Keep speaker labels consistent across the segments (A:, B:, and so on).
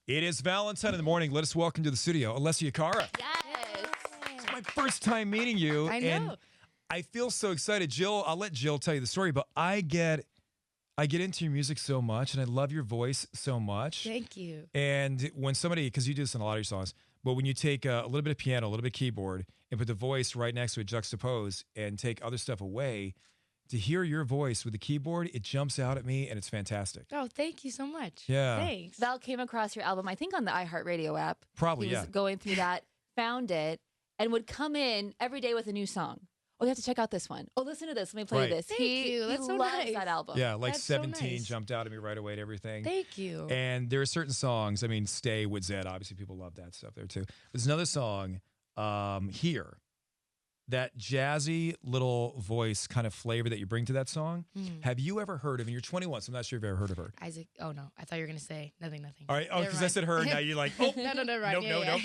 A: It is Valentine in the morning. Let us welcome to the studio, Alessia Cara.
B: Yes.
A: It's my first time meeting you.
B: I know.
A: And I feel so excited. Jill, I'll let Jill tell you the story, but I get into your music so much, and I love your voice so much.
B: Thank you.
A: And when somebody, because you do this in a lot of your songs, but when you take a little bit of piano, a little bit of keyboard, and put the voice right next to it, juxtapose, and take other stuff away, to hear your voice with the keyboard, it jumps out at me, and it's fantastic.
B: Oh, thank you so much.
A: Yeah.
B: Thanks.
C: Val came across your album, I think on the iHeartRadio app.
A: Probably,
C: he was
A: yeah.
C: going through that, found it, and would come in every day with a new song. Oh, you have to check out this one. Oh, listen to this. Let me play
A: Right.
C: this.
B: Thank you. That's
C: he
B: so
C: loves
B: nice.
C: that album.
A: Yeah, like
B: That's so
A: 17
B: nice.
A: jumped out at me right away and everything.
B: Thank you.
A: And there are certain songs, I mean, Stay with Zed, obviously people love that stuff there too. There's another song, Here, that jazzy little voice kind of flavor that you bring to that song. Have you ever heard of, and you're 21, so I'm not sure if you've ever heard of her.
B: Isaac. Oh, no. I thought you were going to say nothing.
A: All right, oh,
B: Never
A: because I
B: mind.
A: said her, now you're like, oh.
B: No, right.
A: Nope,
B: yeah.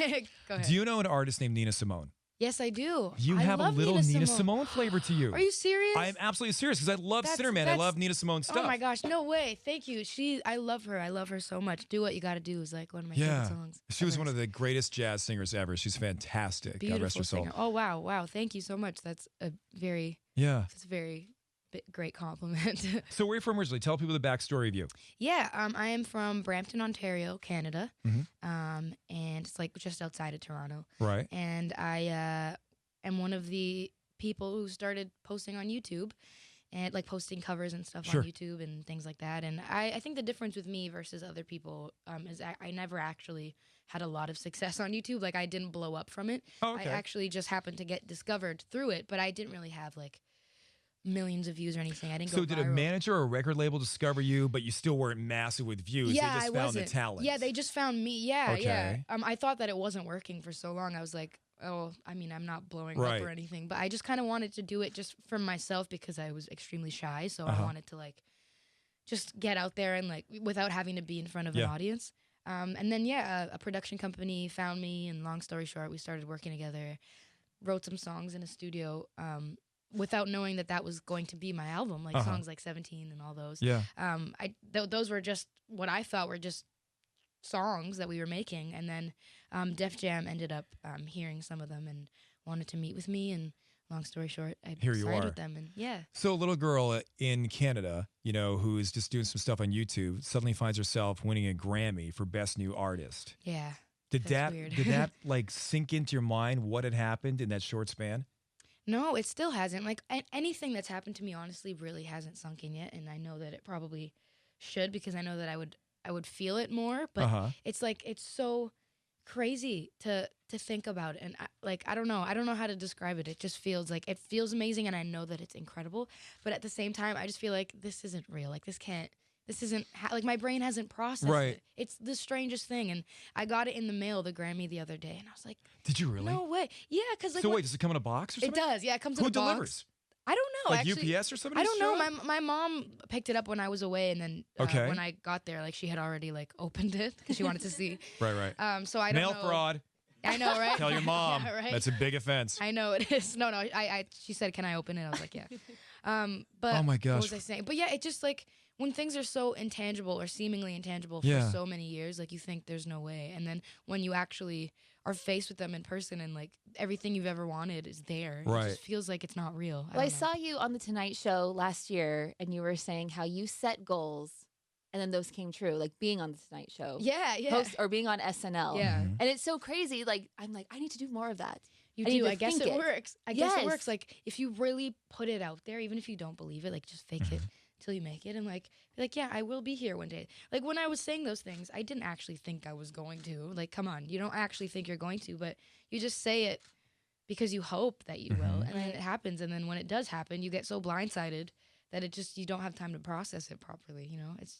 B: Go ahead.
A: Do you know an artist named Nina Simone?
B: Yes, I do.
A: You
B: I
A: have a
B: love
A: little Nina Simone flavor to you.
B: Are you serious?
A: I am absolutely serious because I love
B: That's-
A: Sinnerman. I
B: that's-
A: love Nina Simone stuff.
B: Oh my gosh, no way. Thank you. I love her. I love her so much. Do What You Gotta Do is like one of my favorite songs.
A: She was one of the greatest jazz singers ever. She's fantastic. God rest
B: Beautiful
A: her soul.
B: singer. Oh, wow. Thank you so much. That's a very great compliment.
A: So where are you from originally? Tell people the backstory of you.
B: Yeah, I am from Brampton, Ontario, Canada. And it's like just outside of Toronto.
A: Right.
B: And I am one of the people who started posting on YouTube and like posting covers and stuff
A: Sure.
B: on YouTube and things like that. And I think the difference with me versus other people is I never actually had a lot of success on YouTube. Like I didn't blow up from it.
A: Oh, okay.
B: I actually just happened to get discovered through it, but I didn't really have like millions of views or anything. I didn't go
A: So did a
B: viral.
A: manager or a record label discover you, but you still weren't massive with views?
B: Yeah,
A: they just
B: I
A: found
B: wasn't.
A: the talent.
B: Yeah, they just found me. Yeah,
A: Okay.
B: yeah. I thought that it wasn't working for so long. I was like, oh, I mean, I'm not blowing
A: Right.
B: up or anything, but I just kind of wanted to do it just for myself because I was extremely shy. So
A: Uh-huh.
B: I wanted to like just get out there and like without having to be in front of an
A: Yeah.
B: audience. And then a production company found me, and long story short, we started working together, wrote some songs in a studio. Without knowing that was going to be my album, like songs like 17 and all those.
A: Yeah.
B: Those were just what I thought were just songs that we were making, and then Def Jam ended up hearing some of them and wanted to meet with me, and long story short, I
A: Here you
B: signed
A: are.
B: with them, and yeah.
A: So a little girl in Canada, who is just doing some stuff on YouTube, suddenly finds herself winning a Grammy for Best New Artist.
B: Yeah.
A: Did
B: That's
A: that
B: weird.
A: did that like sink into your mind what had happened in that short span?
B: No, it still hasn't. Like anything that's happened to me, honestly, really hasn't sunk in yet, and I know that it probably should because I know that I would feel it more. But it's like it's so crazy to think about it, and I don't know how to describe it. It just feels like it feels amazing, and I know that it's incredible. But at the same time, I just feel like this isn't real. Like this isn't like my brain hasn't processed
A: Right.
B: it. It's the strangest thing, and I got it in the mail, the Grammy, the other day, and I was like,
A: Did you really?
B: no way. Yeah, because like
A: So wait, does it come in a box or
B: it
A: something?
B: does. Yeah, it comes in
A: Who
B: a box.
A: delivers?
B: I don't know.
A: Like
B: actually.
A: UPS or somebody?
B: I don't know.
A: show up?
B: My mom picked it up when I was away, and then
A: Okay.
B: when I got there, like she had already like opened it because she wanted to see.
A: Right.
B: So I don't
A: Mail
B: know.
A: fraud.
B: I know, right?
A: Tell your mom.
B: Yeah, right?
A: That's a big offense.
B: I know it is. No. She said, "Can I open it?" I was like, "Yeah." But
A: Oh my
B: what
A: gosh.
B: was I saying? But yeah, it just like when things are so intangible or seemingly intangible for
A: Yeah.
B: so many years, like you think there's no way, and then when you actually are faced with them in person and like everything you've ever wanted is there,
A: Right.
B: it just feels like it's not real.
C: Well, I
B: don't know.
C: saw you on The Tonight Show last year, and you were saying how you set goals, and then those came true, like being on The Tonight Show.
B: Yeah.
C: Or being on SNL.
B: Yeah.
A: Mhm.
C: And it's so crazy. Like, I'm like, I need to do more of that.
B: You
C: I need
B: do.
C: to
B: I guess
C: think
B: it
C: it.
B: works. I guess it
C: Yes.
B: works. Like if you really put it out there, even if you don't believe it, like just fake it till you make it, and like be like, yeah, I will be here one day. Like when I was saying those things, I didn't actually think I was going to. Like, come on, you don't actually think you're going to, but you just say it because you hope that you will, and then it happens. And then when it does happen, you get so blindsided that you don't have time to process it properly. It's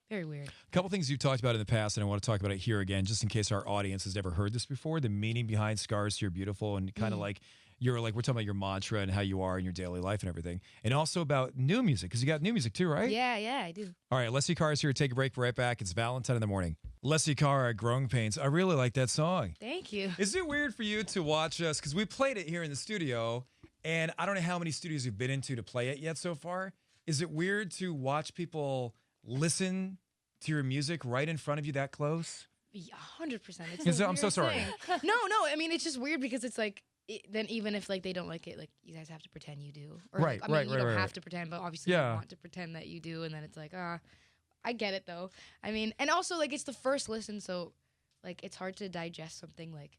B: very weird.
A: A couple things you've talked about in the past, and I want to talk about it here again, just in case our audience has never heard this before. The meaning behind Scars to You're Beautiful, and kind of like we're talking about your mantra and how you are in your daily life and everything, and also about new music because you got new music too, right?
B: Yeah, I do.
A: All right, Alessia Cara's here to take a break. Right back. It's Valentine in the morning. Alessia Cara, Growing Pains. I really like that song.
B: Thank you.
A: Is it weird for you to watch us? Because we played it here in the studio, and I don't know how many studios you've been into to play it yet so far. Is it weird to watch people listen to your music right in front of you that close?
B: Yeah, 100%. It's
A: Is
B: a
A: it? I'm so
B: weird
A: sorry.
B: thing. No, I mean, it's just weird because it's like, then even if like they don't like it, like you guys have to pretend you do. Or
A: Right,
B: like, I mean, you don't
A: right.
B: have to pretend, but obviously you want to pretend that you do. And then it's like, I get it though. I mean, and also like it's the first listen, so like it's hard to digest something like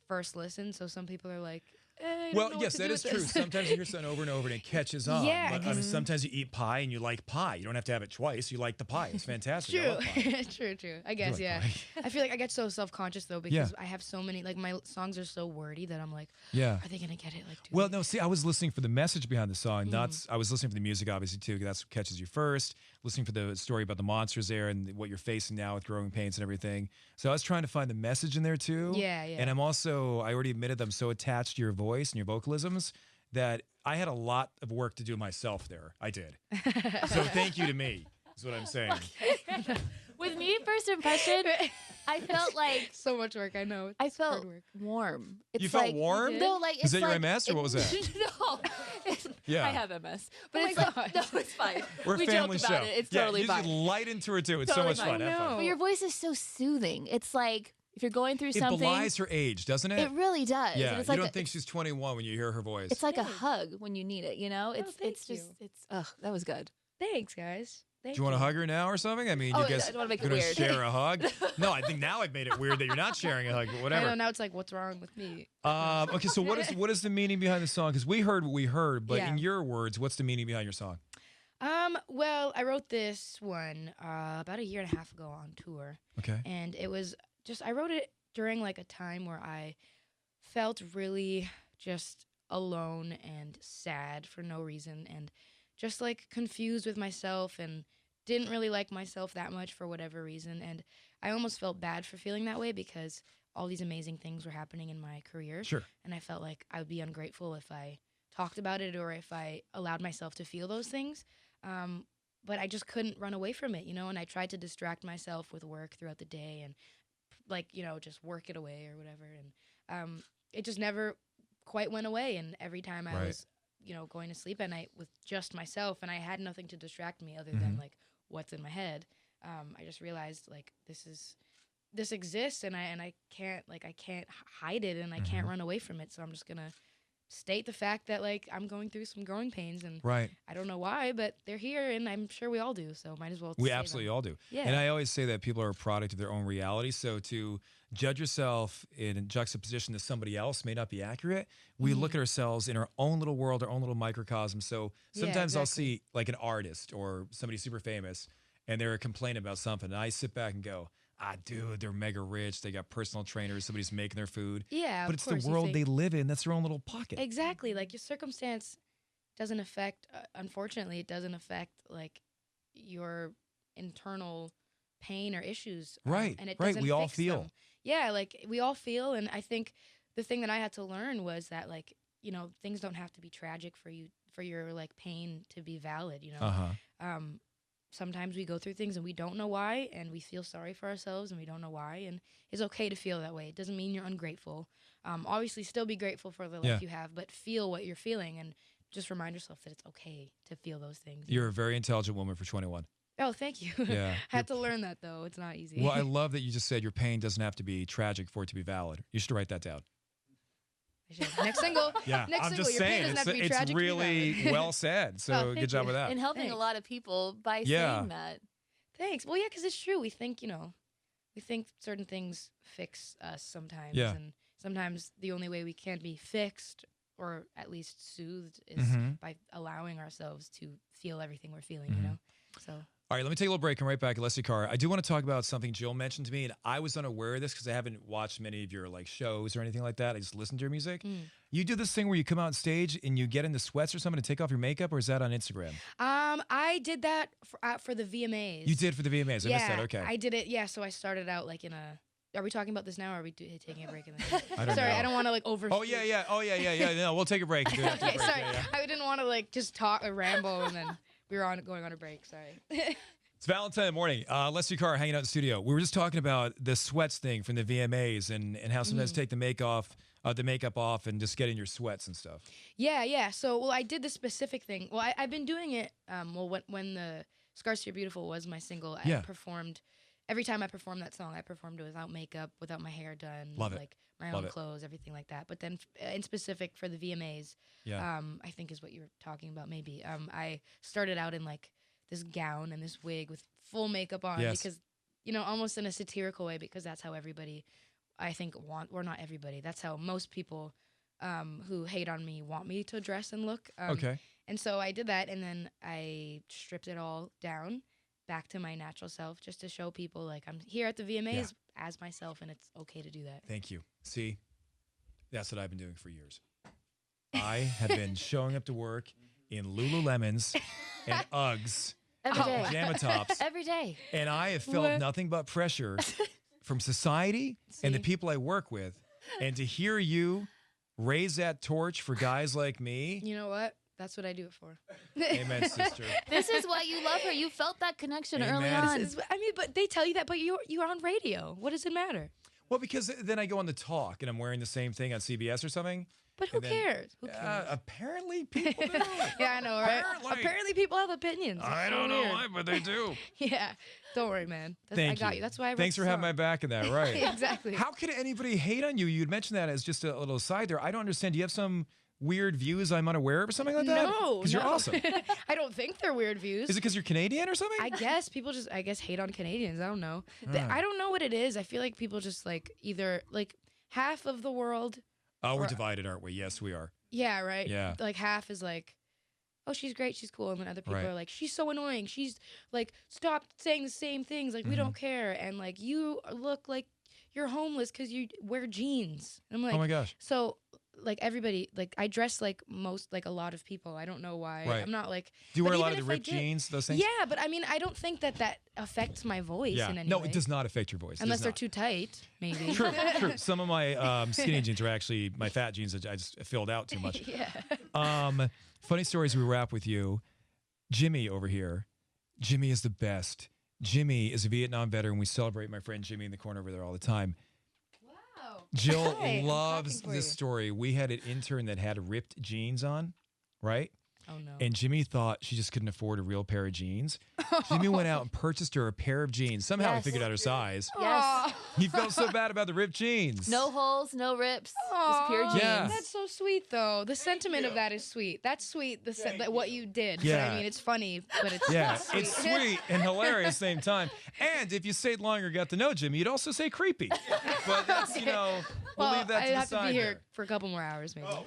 B: first listen. So some people are like, I don't know what
A: Yes,
B: to
A: that
B: do
A: is
B: with
A: true.
B: this.
A: Sometimes you hear something over and over and it catches on.
B: Yeah,
A: But I mean, sometimes you eat pie and you like pie. You don't have to have it twice. You like the pie. It's fantastic. I
B: True,
A: love pie.
B: true. I guess,
A: like
B: yeah.
A: pie.
B: I feel like I get so self-conscious though because I have so many, like my songs are so wordy that I'm like,
A: Yeah.
B: are they gonna get it? Like,
A: Well, no, see, I was listening for the message behind the song. I was listening for the music, obviously, too, because that's what catches you first. Listening for the story about the monsters there and what you're facing now with growing pains and everything. So I was trying to find the message in there, too.
B: Yeah.
A: And I already admitted I'm so attached to your voice and your vocalisms that I had a lot of work to do myself there. I did. So thank you to me, is what I'm saying.
C: With me, first impression, I felt like
B: so much work. I know.
C: I
B: It's
C: felt
B: hard work.
C: warm.
A: You felt warm?
C: No, like
A: Is
C: it's
A: that your
C: like,
A: MS or what was that?
C: No,
A: Yeah.
C: I have MS, but
B: Oh
C: it's
B: my
C: like
B: gosh.
C: no, it's fine.
A: We're
C: we
A: a family
C: joked
A: show.
C: about it. It's
A: yeah,
C: totally
A: you
C: fine.
A: just light into it too. It's
C: Totally
A: so much
C: fine.
A: fun. Have fun.
B: No.
C: But your voice is so soothing. It's like if you're going through
A: It
C: something,
A: belies her age, doesn't it?
C: it really does.
A: Yeah,
C: And it's
A: you
C: like
A: don't think she's 21 when you hear her voice.
C: it's like a
B: Thanks.
C: hug when you need it. You know, it's
B: thank
C: just
B: you.
C: it's that was good.
B: Thanks, guys.
A: Do you want to hug her now or something? I mean,
C: Oh,
A: you guys
C: I don't wanna make it
A: gonna
C: weird.
A: share a hug? No, I think now I've made it weird that you're not sharing a hug, but
B: I
A: whatever.
B: know, now it's like, what's wrong with me?
A: Okay, so what is the meaning behind the song? Because we heard what we heard, but
B: Yeah.
A: in your words, what's the meaning behind your song?
B: Well, I wrote this one about a year and a half ago on tour.
A: Okay.
B: And it was just, I wrote it during like a time where I felt really just alone and sad for no reason and just like confused with myself and didn't really like myself that much for whatever reason. And I almost felt bad for feeling that way because all these amazing things were happening in my career.
A: Sure.
B: And I felt like I would be ungrateful if I talked about it or if I allowed myself to feel those things. But I just couldn't run away from it, you know, and I tried to distract myself with work throughout the day and like, you know, just work it away or whatever. And it just never quite went away. And every time I was, you know, going to sleep at night with just myself and I had nothing to distract me other than like what's in my head, I just realized like this exists and I can't hide it and I can't run away from it. So I'm just gonna state the fact that like I'm going through some growing pains and I don't know why, but they're here and I'm sure we all do. So might as well.
A: We absolutely all do.
B: Yeah.
A: And I always say that people are a product of their own reality. So to judge yourself in juxtaposition to somebody else may not be accurate. We look at ourselves in our own little world, our own little microcosm. So sometimes I'll see like an artist or somebody super famous and they're complaining about something. And I sit back and go, dude, they're mega rich. They got personal trainers. Somebody's making their food.
B: Yeah,
A: but it's the world they live in. That's their own little pocket.
B: Exactly. Like your circumstance doesn't affect, unfortunately, it doesn't affect like your internal pain or issues.
A: Right.
B: And it
A: Right.
B: doesn't
A: We all
B: fix
A: feel.
B: them. Yeah. Like we all feel. And I think the thing that I had to learn was that like, you know, things don't have to be tragic for you, for your like pain to be valid, you know? Sometimes we go through things and we don't know why, and we feel sorry for ourselves and we don't know why, and it's okay to feel that way. It doesn't mean you're ungrateful. Obviously, still be grateful for the life you have, but feel what you're feeling and just remind yourself that it's okay to feel those things.
A: You're a very intelligent woman for 21.
B: Oh, thank you.
A: Yeah.
B: I had to learn that, though. It's not easy.
A: Well, I love that you just said your pain doesn't have to be tragic for it to be valid. You should write that down.
B: Next single.
A: Yeah,
B: Next
A: I'm
B: single,
A: just
B: your pain
A: saying,
B: doesn't have to be
A: it's
B: tragic to be
A: really
B: valid.
A: well said. So
B: Oh,
A: good
B: thank
A: job
B: you.
A: with that.
C: And helping
B: Thanks.
C: a lot of people by
A: Yeah.
C: saying that.
B: Thanks. Well, yeah, because it's true. We think, you know, we think certain things fix us sometimes.
A: Yeah.
B: And sometimes the only way we can be fixed or at least soothed is by allowing ourselves to feel everything we're feeling, you know? So.
A: All right, let me take a little break and right back. Alessia Cara. I do want to talk about something Jill mentioned to me, and I was unaware of this because I haven't watched many of your like shows or anything like that. I just listened to your music. You do this thing where you come out on stage and you get into sweats or something to take off your makeup, or is that on Instagram?
B: I did that for the VMAs.
A: You did for the VMAs. I missed that. Okay.
B: I did it. Yeah, so I started out like in a. Are we talking about this now, or are we taking a break?
A: I don't
B: Sorry,
A: know.
B: I don't want to like over.
A: Oh yeah. No, we'll take a break. And do it after the
B: Okay,
A: break.
B: sorry.
A: Yeah.
B: I didn't want to like just talk or ramble, and then we were going on a break. Sorry.
A: It's Valentine morning. Alessia Cara hanging out in the studio. We were just talking about the sweats thing from the VMAs and how sometimes take the makeup off and just get in your sweats and stuff.
B: Yeah. So, well, I did the specific thing. Well, I've been doing it. When the Scars to You're Beautiful was my single, I performed every time I performed that song, I performed it without makeup, without my hair done,
A: Love it.
B: like my own clothes, everything like that. But then in specific for the VMAs, I think is what you were talking about maybe. I started out in like this gown and this wig with full makeup on because, you know, almost in a satirical way, because that's how everybody, I think, not everybody. That's how most people who hate on me want me to dress and look.
A: Okay.
B: And so I did that, and then I stripped it all down back to my natural self just to show people, like, I'm here at the VMAs as myself, and it's okay to do that.
A: Thank you. See, that's what I've been doing for years. I have been showing up to work in Lululemons and Uggs,
C: Every day.
A: pajama tops,
C: Every day.
A: and I have felt nothing but pressure from society and the people I work with. And to hear you raise that torch for guys like me.
B: You know what? That's what I do it for.
A: Amen, sister.
C: This is why you love her. You felt that connection early
A: Amen.
C: on.
B: But they tell you that, but you're on radio. What does it matter?
A: Well, because then I go on the talk and I'm wearing the same thing on CBS or something.
B: But who cares? Who cares?
A: Apparently people do.
B: Yeah, I know, right? Apparently people have opinions. It's
A: I
B: so
A: don't know
B: weird.
A: why, but they do.
B: Yeah. Don't worry, man. I got you. That's why I wrote
A: Thanks
B: the
A: for having
B: song.
A: my back in that, right?
B: Exactly.
A: How could anybody hate on you? You'd mentioned that as just a little aside there. I don't understand. Do you have some weird views I'm unaware of or something like that?
B: No.
A: Because you're awesome.
B: I don't think they're weird views.
A: Is it because you're Canadian or something?
B: I guess people just, hate on Canadians. I don't know. I don't know what it is. I feel like people just like either like half of the world.
A: Oh, we're divided, aren't we? Yes, we are.
B: Yeah, right.
A: Yeah.
B: Like half is like, oh, she's great, she's cool. And then other people are like, she's so annoying. She's like, stop saying the same things. Like, we don't care. And like, you look like you're homeless because you wear jeans. And I'm like,
A: Oh my gosh.
B: So like everybody, like I dress like a lot of people. I don't know why.
A: Right.
B: I'm not like.
A: Do you wear a
B: but
A: lot
B: even
A: of the
B: if I
A: ripped
B: did-
A: jeans, those things?
B: Yeah, but I mean, I don't think that affects my voice in any
A: No,
B: way.
A: it does not affect your voice. It
B: Unless
A: does
B: they're
A: not.
B: too tight, maybe.
A: True, true. Some of my skinny jeans are actually my fat jeans that I just filled out too much.
B: Yeah.
A: Funny stories we wrap with you. Jimmy over here. Jimmy is the best. Jimmy is a Vietnam veteran. We celebrate my friend Jimmy in the corner over there all the time.
B: Wow.
A: Jill
B: Hi, I'm
A: loves
B: clapping for
A: this
B: you.
A: story. We had an intern that had ripped jeans on, right?
B: Oh no.
A: And Jimmy thought she just couldn't afford a real pair of jeans. Jimmy went out and purchased her a pair of jeans. Somehow he
C: Yes.
A: figured out her size.
C: Yes.
A: He felt so bad about the ripped jeans.
C: No holes, no rips.
B: Aw,
C: Just pure jeans.
A: Yeah.
B: That's so sweet, though. The sentiment of that is sweet. That's sweet. That what you did. But
A: Yeah.
B: I mean, it's funny, but it's
A: Yeah,
B: sweet.
A: it's sweet and hilarious at the same time. And if you stayed longer, got to know Jimmy, you'd also say creepy. But that's, we'll
B: Well,
A: leave that
B: I
A: to the
B: have to
A: side
B: be here
A: there.
B: for a couple more hours, maybe.
A: All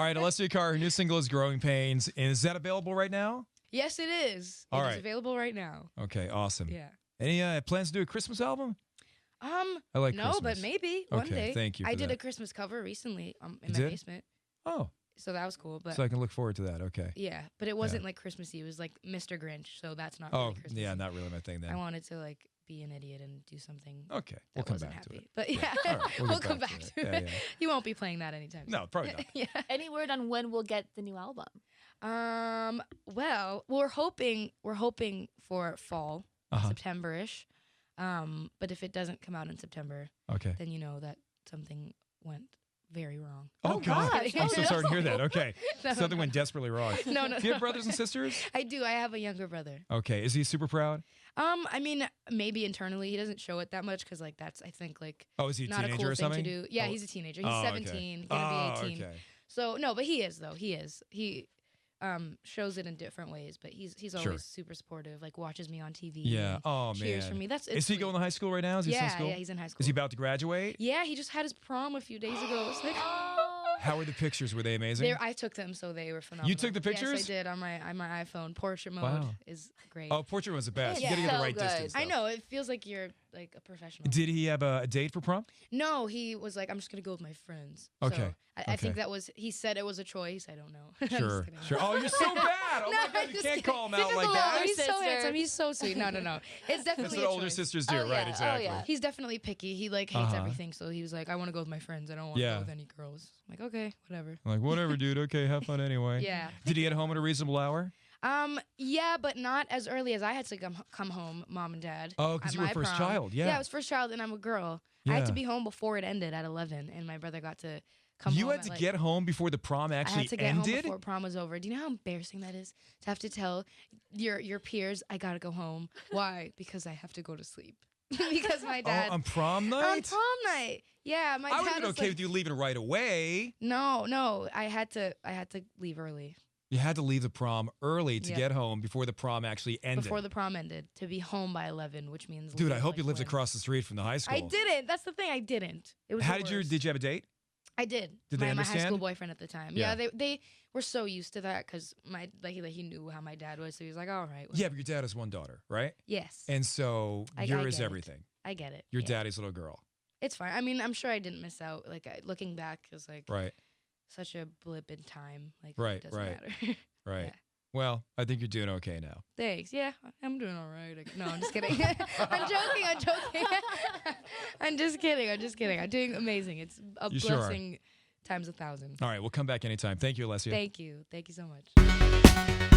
A: right, Alessia Cara, her new single is Growing Pains. And is that available right now?
B: Yes, it is.
A: All
B: It
A: right.
B: is available right now.
A: Okay, awesome.
B: Yeah.
A: Any plans to do a Christmas album? I like
B: no,
A: Christmas.
B: but maybe one
A: Okay,
B: day.
A: thank you
B: I
A: for
B: did
A: that.
B: a Christmas cover recently in
A: You
B: my
A: did?
B: basement,
A: Oh,
B: so that was cool. But
A: so I can look forward to that. Okay.
B: yeah, but it wasn't like Christmassy. It was like Mr. Grinch, so that's not
A: Oh,
B: really Christmassy.
A: yeah, not really my thing
B: I
A: then.
B: wanted to like be an idiot and do something
A: Okay, we'll
B: that
A: come
B: wasn't
A: back
B: happy.
A: to it.
B: But yeah,
A: All right,
B: we'll
A: get
B: come back to
A: Yeah,
B: it.
A: yeah.
B: You won't be playing that anytime soon.
A: No, probably not.
B: Yeah.
C: Any word on when we'll get the new album?
B: Well, we're hoping for fall, September-ish. But if it doesn't come out in September,
A: Okay.
B: then you know that something went very wrong.
A: Oh, God.
C: gosh.
A: I'm so sorry to hear that. Okay.
B: No,
A: Something went desperately wrong.
B: No, no.
A: Do you have brothers and sisters?
B: I do. I have a younger brother.
A: Okay. Is he super proud?
B: I mean, maybe internally he doesn't show it that much because like that's I think like
A: Oh, is he a
B: not a
A: teenager
B: cool
A: or
B: thing
A: something?
B: to do. Yeah,
A: Oh.
B: he's a teenager. He's
A: Oh, okay.
B: 17, gonna be 18.
A: Okay.
B: So no, but he is though. He is. He shows it in different ways, but he's
A: Sure.
B: always super supportive. Like watches me on TV.
A: Yeah.
B: and
A: Oh, man.
B: cheers for me. That's
A: Is he going to high school right now? Is he still in
B: Yeah,
A: school?
B: yeah, he's in high school.
A: Is he about to graduate?
B: Yeah, he just had his prom a few days ago. It's like,
A: How were the pictures? Were they amazing?
B: I took them, so they were phenomenal.
A: You took the pictures?
B: Yes, I did on my iPhone. Portrait mode
A: Wow.
B: is great.
A: Oh, portrait was the best.
C: Yeah.
A: You got to get the
C: So
A: right
C: good.
A: distance.
B: I
A: though.
B: know. It feels like you're like a professional.
A: Did he have a date for prom?
B: No, he was like, I'm just gonna go with my friends.
A: Okay,
B: So I think
A: okay.
B: that was. He said it was a choice. I don't know. I'm just
A: Sure,
B: kidding.
A: sure. Oh, you're so bad. Oh
B: No,
A: my
B: I'm
A: God, you
B: just
A: can't
B: kidding.
A: call him out
B: He's
A: like
B: a
A: that.
B: little- He's so
C: Sister.
B: handsome. He's so sweet. No. It's
A: That's
B: definitely
A: what
B: a
A: older
B: choice.
A: sisters do,
C: Oh,
A: right?
C: yeah. Oh,
A: Exactly.
C: yeah.
B: He's definitely picky. He like hates
A: Uh-huh.
B: everything. So he was like, I want to go with my friends. I don't want to
A: Yeah.
B: go with any girls. I'm like, okay, whatever.
A: I'm like, whatever, dude. Okay, have fun anyway.
B: Yeah.
A: Did he get home at a reasonable hour?
B: Yeah, but not as early as I had to come home, mom and dad.
A: Oh, 'cause
B: at
A: you were
B: my
A: first
B: prom.
A: child, yeah.
B: Yeah, I was first child, and I'm a girl. I had
A: Yeah.
B: to be home before it ended at 11, and my brother got to come
A: You
B: home.
A: had to
B: at,
A: get home before the prom
B: I
A: actually
B: had to get
A: ended?
B: home before prom was over. Do you know how embarrassing that is? To have to tell your peers, I gotta go home. Why? Because I have to go to sleep. because my dad.
A: On prom night?
B: On prom night. Yeah, my dad
A: I would have been
B: was
A: okay with you leaving right away.
B: No, I had to leave early.
A: You had to leave the prom early to get home before the prom actually ended.
B: Before the prom ended, to be home by 11, which means.
A: Dude, I hope
B: like
A: you lived
B: when.
A: across the street from the high school.
B: I didn't. That's the thing. I didn't. It was.
A: How did you have a date?
B: I did.
A: Did they
B: my
A: understand?
B: high school boyfriend at the time.
A: Yeah.
B: Yeah, they were so used to that because he knew how my dad was, so he was like, all right.
A: Yeah, but your dad has one daughter, right?
B: Yes.
A: And so yours is everything.
B: I get it.
A: Your daddy's little girl.
B: It's fine. I mean, I'm sure I didn't miss out. Like looking back, is like
A: right.
B: Such a blip in time. Like
A: right,
B: it doesn't matter.
A: right.
B: Yeah.
A: Well, I think you're doing okay now.
B: Thanks. Yeah, I'm doing all right. No, I'm just kidding. I'm joking. I'm just kidding. I'm doing amazing. It's a blessing times 1,000.
A: All right, we'll come back anytime. Thank you, Alessia.
B: Thank you so much.